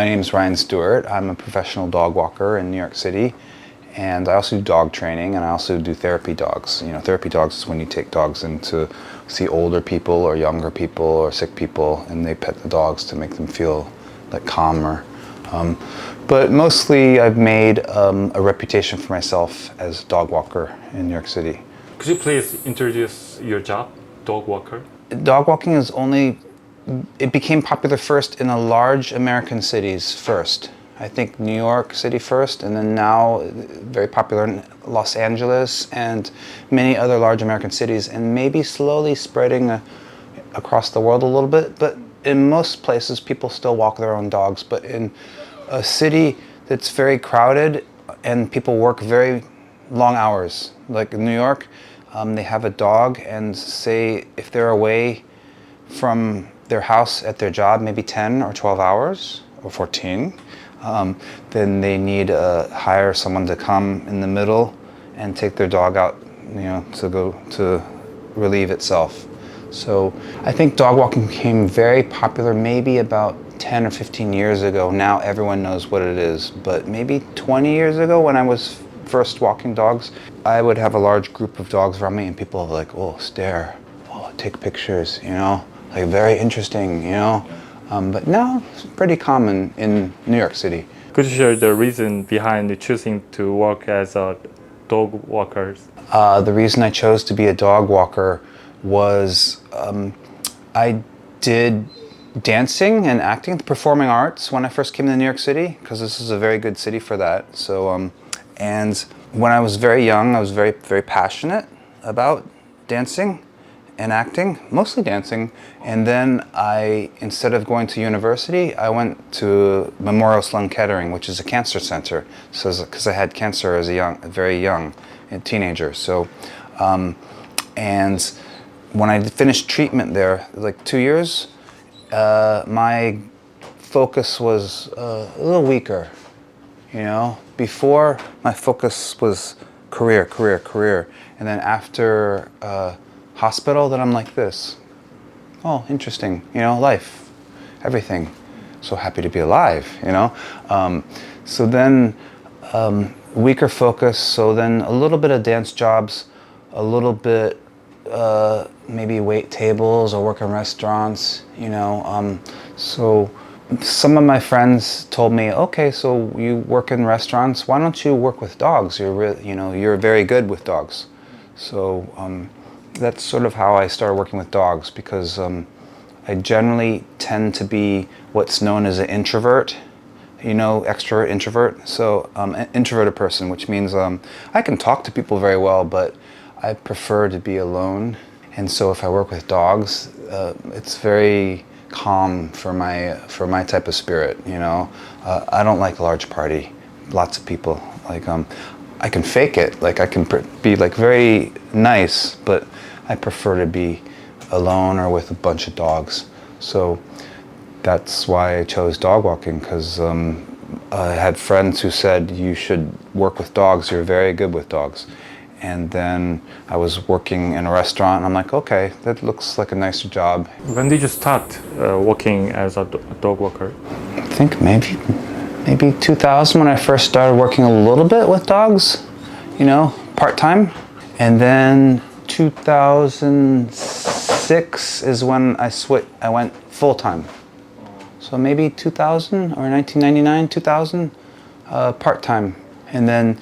My name is Ryan Stewart. I'm a professional dog walker in New York City, and I also do dog training, and I also do therapy dogs. You know, therapy dogs is when you take dogs in to see older people or younger people or sick people, and they pet the dogs to make them feel like calmer. But mostly I've made a reputation for myself as a dog walker in New York City. Could you please introduce your job, dog walker? Dog walking is it became popular first in the large American cities first. I think New York City first, and then now very popular in Los Angeles and many other large American cities, and maybe slowly spreading across the world a little bit. But in most places, people still walk their own dogs. But in a city that's very crowded and people work very long hours, like in New York, they have a dog, and say if they're away from their house at their job maybe 10 or 12 hours or 14, then they need to hire someone to come in the middle and take their dog out, you know, to go to relieve itself. So I think dog walking became very popular maybe about 10 or 15 years ago. Now everyone knows what it is, but maybe 20 years ago when I was first walking dogs, I would have a large group of dogs around me and people would like, oh, stare, oh, take pictures, you know, like very interesting, you know. But now it's pretty common in New York City. Could you share the reason behind choosing to work as a dog walker? The reason I chose to be a dog walker was I did dancing and acting, performing arts when I first came to New York City, because this is a very good city for that. So, and when I was very young, I was very, very passionate about dancing and acting, mostly dancing. And then instead of going to university, I went to Memorial Sloan Kettering, which is a cancer center. So, because I had cancer as very young, a teenager. So, and when I finished treatment there, like 2 years, my focus was a little weaker, you know. Before, my focus was career. And then after hospital, then I'm like this. Oh, interesting, you know, life, everything. So happy to be alive, you know. So then weaker focus, so then a little bit of dance jobs, a little bit maybe wait tables or work in restaurants, you know. So some of my friends told me, okay, so you work in restaurants, why don't you work with dogs? You're very good with dogs. So that's sort of how I started working with dogs, because I generally tend to be what's known as an introvert, you know, extrovert, introvert. So an introverted person, which means I can talk to people very well, but I prefer to be alone. And so if I work with dogs, it's very calm for my type of spirit, you know. I don't like a large party, lots of people. Like I can fake it, like I can be like very nice, but I prefer to be alone or with a bunch of dogs. So that's why I chose dog walking, because I had friends who said you should work with dogs, you're very good with dogs. And then I was working in a restaurant, and I'm like, okay, that looks like a nicer job. When did you start working as a dog walker? I think maybe 2000 when I first started working a little bit with dogs, you know, part-time. And then 2006 is when I went full-time. So maybe 2000 or 1999, 2000, part-time. And then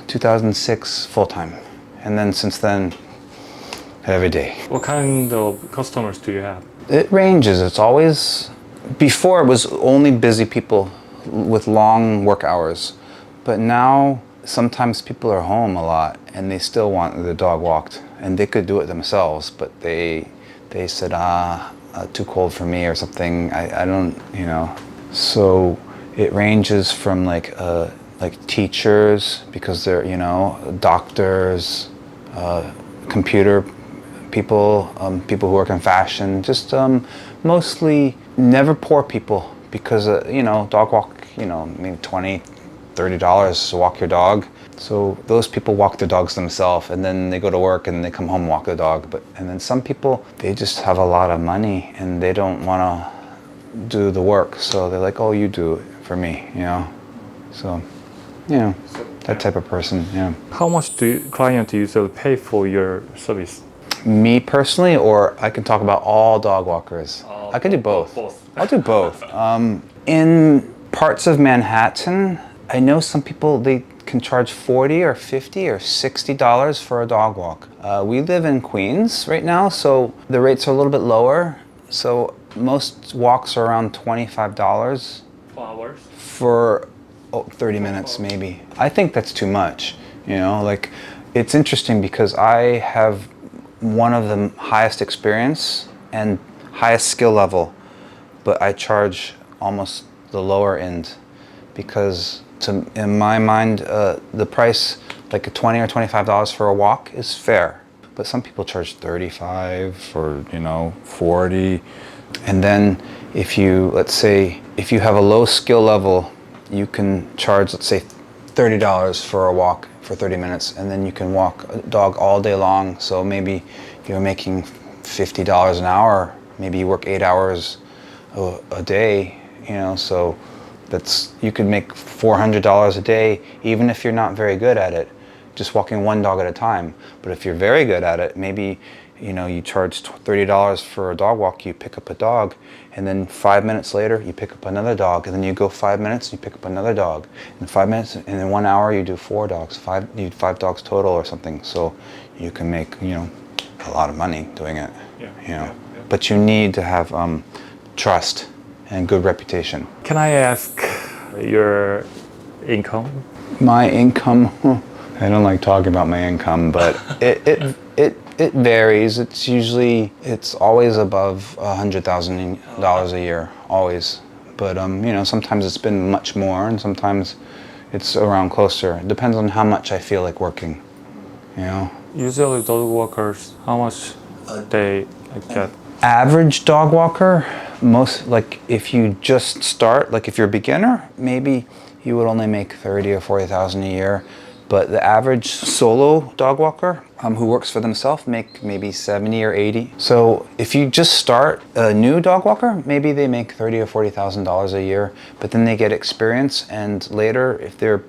2006 full-time, and then since then every day. What kind of customers do you have? It ranges. It's always, before it was only busy people with long work hours, but now sometimes people are home a lot and they still want the dog walked, and they could do it themselves, but they said too cold for me or something. I don't, you know. So it ranges from like teachers, because they're, you know, doctors, computer people, people who work in fashion, just mostly never poor people, because, you know, dog walk, you know, maybe $20, $30 to walk your dog. So those people walk their dogs themselves, and then they go to work and they come home and walk the dog. And then some people, they just have a lot of money and they don't want to do the work. So they're like, oh, you do it for me, you know. So, you know, that type of person, yeah. How much do clients usually pay for your service? Me personally, or I can talk about all dog walkers. I can do both. I'll do both. In parts of Manhattan, I know some people, they can charge $40 or $50 or $60 for a dog walk. We live in Queens right now, so the rates are a little bit lower. So most walks are around $25 For hours? for 30 minutes maybe. I think that's too much, you know, like it's interesting because I have one of the highest experience and highest skill level, but I charge almost the lower end because in my mind, the price, like a $20 or $25 for a walk is fair. But some people charge $35 or, you know, $40. And then if you, let's say, if you have a low skill level, you can charge, let's say, $30 for a walk for 30 minutes, and then you can walk a dog all day long. So maybe you're making $50 an hour. Maybe you work 8 hours a day, you know, so that's, you could make $400 a day, even if you're not very good at it, just walking one dog at a time. But if you're very good at it, maybe, you know, you charge $30 for a dog walk, you pick up a dog, and then 5 minutes later, you pick up another dog, and then you go 5 minutes, you pick up another dog, and 5 minutes, and in 1 hour, you do 4 dogs, you do 5 dogs total or something. So you can make, you know, a lot of money doing it, you know. But you need to have trust and good reputation. Can I ask your income? My income, I don't like talking about my income, but it varies. It's always above $100,000 a year, always. But you know, sometimes it's been much more, and sometimes it's around closer. It depends on how much I feel like working, you know. Usually dog walkers, how much they get? Average dog walker, most, like if you just start, like if you're a beginner, maybe you would only make 30 or 40,000 a year. But the average solo dog walker who works for themselves make maybe 70 or 80. So if you just start a new dog walker, maybe they make 30 or 40,000 dollars a year. But then they get experience, and later, if they're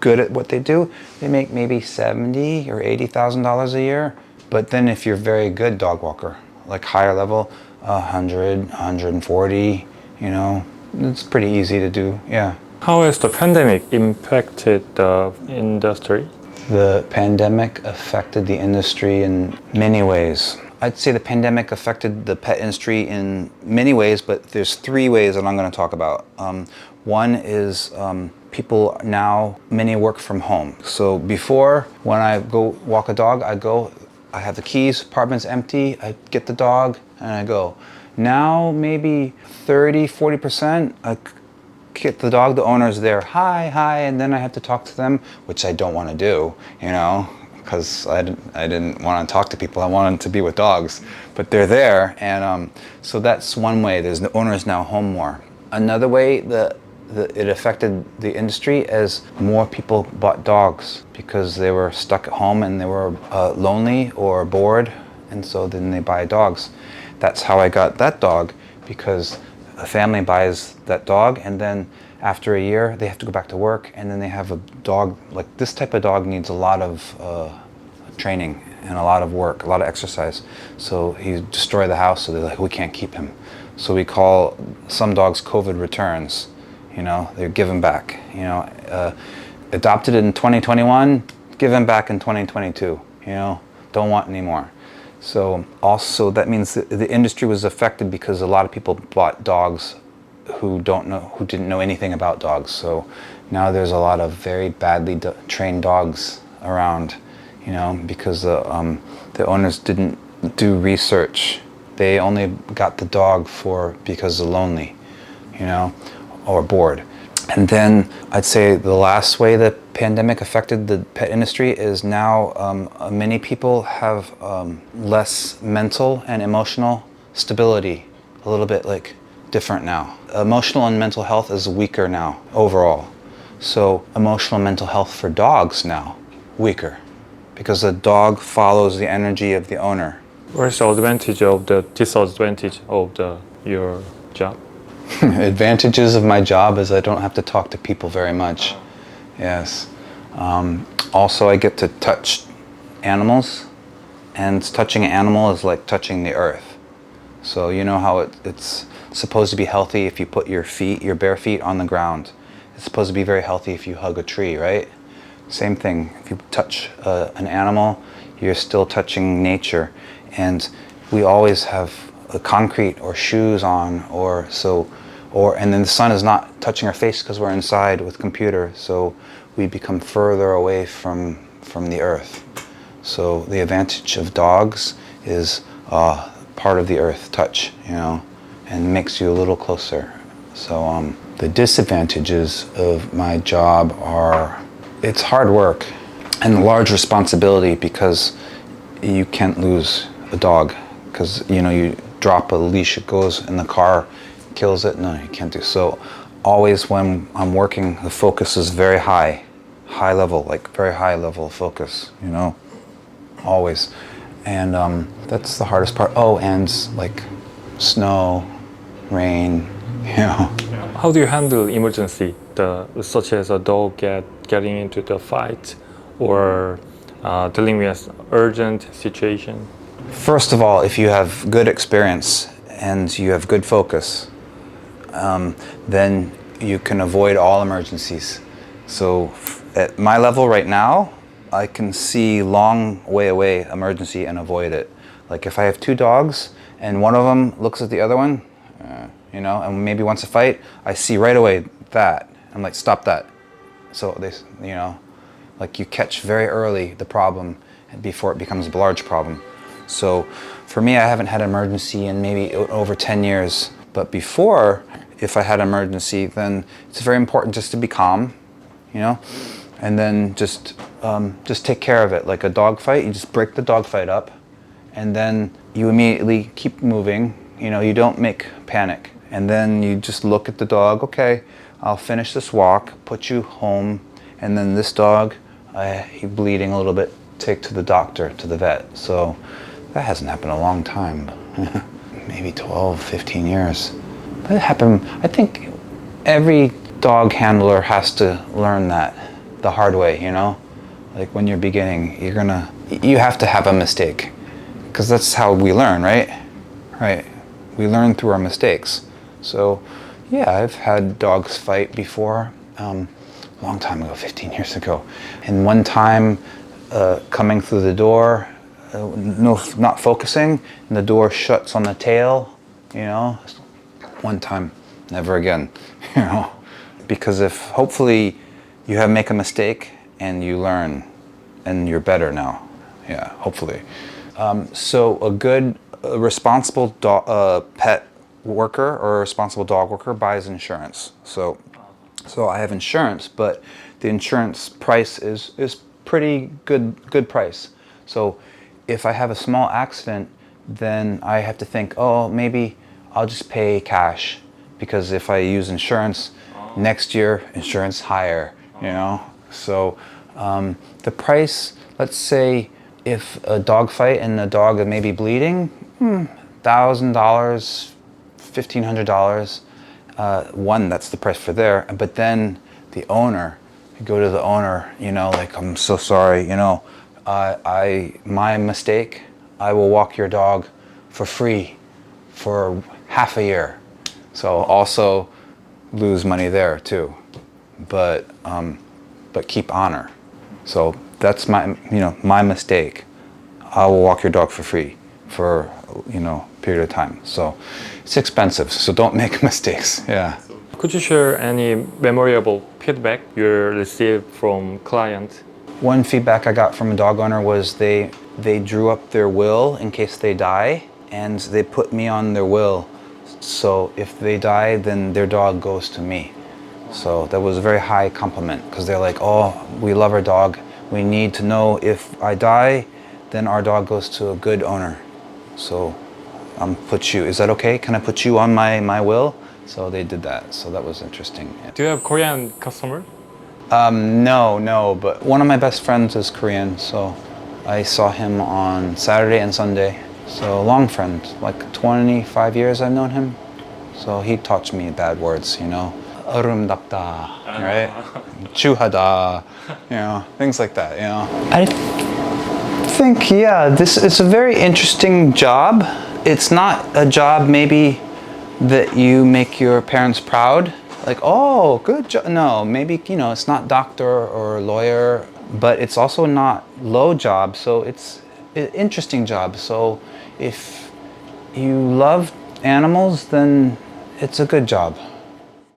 good at what they do, they make maybe 70 or 80,000 dollars a year. But then if you're very good dog walker, like higher level, 100, 140, you know, it's pretty easy to do, yeah. How has the pandemic impacted the industry? The pandemic affected the industry in many ways. I'd say the pandemic affected the pet industry in many ways, but there's 3 ways that I'm going to talk about. One is people now, many work from home. So before, when I go walk a dog, I have the keys, apartment's empty, I get the dog, and I go. Now, maybe 30, 40%, I get the dog, the owner's there, hi, and then I have to talk to them, which I don't want to do, you know, because I didn't want to talk to people. I wanted to be with dogs, but they're there, and so that's one way. The owner's now home more. Another way it affected the industry as more people bought dogs because they were stuck at home and they were lonely or bored, and so then they buy dogs. That's how I got that dog, because a family buys that dog, and then after a year they have to go back to work, and then they have a dog. Like this type of dog needs a lot of training and a lot of work, a lot of exercise. So he destroyed the house, so they're like, we can't keep him. So we call some dogs COVID returns. You know, they give him back. You know, adopted in 2021, give him back in 2022. You know, don't want anymore. So also that means that the industry was affected because a lot of people bought dogs who didn't know anything about dogs. So now there's a lot of very badly trained dogs around, you know, because the owners didn't do research. They only got the dog because they're lonely, you know, or bored. And then I'd say the last way the pandemic affected the pet industry is now many people have less mental and emotional stability, a little bit like different now. Emotional and mental health is weaker now overall. So emotional and mental health for dogs now, weaker, because the dog follows the energy of the owner. What's the advantage of the disadvantage of your job? Advantages of my job is I don't have to talk to people very much. Yes. Also, I get to touch animals, and touching an animal is like touching the earth. So you know how it's supposed to be healthy if you put your bare feet on the ground. It's supposed to be very healthy if you hug a tree, right? Same thing. If you touch an animal, you're still touching nature. And we always have a concrete or shoes on, and then the sun is not touching our face because we're inside with computer, so we become further away from the earth. So the advantage of dogs is part of the earth touch, and makes you a little closer. So the disadvantages of my job are it's hard work and large responsibility because you can't lose a dog because you drop a leash, it goes in the car, kills it. No, you can't do so. Always when I'm working, the focus is very high level, like very high level focus, always. And that's the hardest part. Oh, and like snow, rain, How do you handle emergency, such as a dog getting into the fight or dealing with urgent situation? First of all, if you have good experience and you have good focus, then you can avoid all emergencies. So at my level right now, I can see long way away emergency and avoid it. Like if I have two dogs and one of them looks at the other one, and maybe wants to fight, I see right away that. I'm like, stop that. So like you catch very early the problem before it becomes a large problem. So for me, I haven't had an emergency in maybe over 10 years. But before, if I had an emergency, then it's very important just to be calm, and then just take care of it. Like a dog fight, you just break the dog fight up, and then you immediately keep moving. You don't make panic. And then you just look at the dog, okay, I'll finish this walk, put you home, and then this dog, he's bleeding a little bit, take to the doctor, to the vet. So that hasn't happened in a long time, maybe 12, 15 years. But it happened, I think every dog handler has to learn that the hard way, Like when you're beginning, you have to have a mistake, because that's how we learn, right? Right. We learn through our mistakes. So yeah, I've had dogs fight before, a long time ago, 15 years ago. And one time, coming through the door, not focusing, and the door shuts on the tail, One time, never again, Because if hopefully you make a mistake and you learn and you're better now. Yeah, hopefully. So a good responsible pet worker or a responsible dog worker buys insurance. So I have insurance, but the insurance price is pretty good price. So if I have a small accident, then I have to think, oh, maybe I'll just pay cash, because if I use insurance next year, insurance higher, So the price, let's say if a dog fight and the dog may be bleeding, $1,000, $1,500, that's the price for there. But then the owner, you go to the owner, like, I'm so sorry, my mistake, I will walk your dog for free for half a year. So also lose money there too, but keep honor. So that's my mistake. I will walk your dog for free for period of time. So it's expensive, so don't make mistakes. Yeah. Could you share any memorable feedback you received from clients? One feedback I got from a dog owner was they drew up their will in case they die, and they put me on their will. So if they die, then their dog goes to me. So that was a very high compliment, because they're like, oh, we love our dog. We need to know if I die, then our dog goes to a good owner. So is that okay? Can I put you on my will? So they did that. So that was interesting. Yeah. Do you have Korean customer? No, but one of my best friends is Korean, so I saw him on Saturday and Sunday. So a long friend, like 25 years I've known him. So he taught me bad words, you know. 아름답다, right? 주하다, you know, things like that, you know. I think, yeah, this is a very interesting job. It's not a job maybe that you make your parents proud. Like, oh, good job. No, maybe, you know, it's not doctor or lawyer, but it's also not low job. So it's an interesting job. So if you love animals, then it's a good job.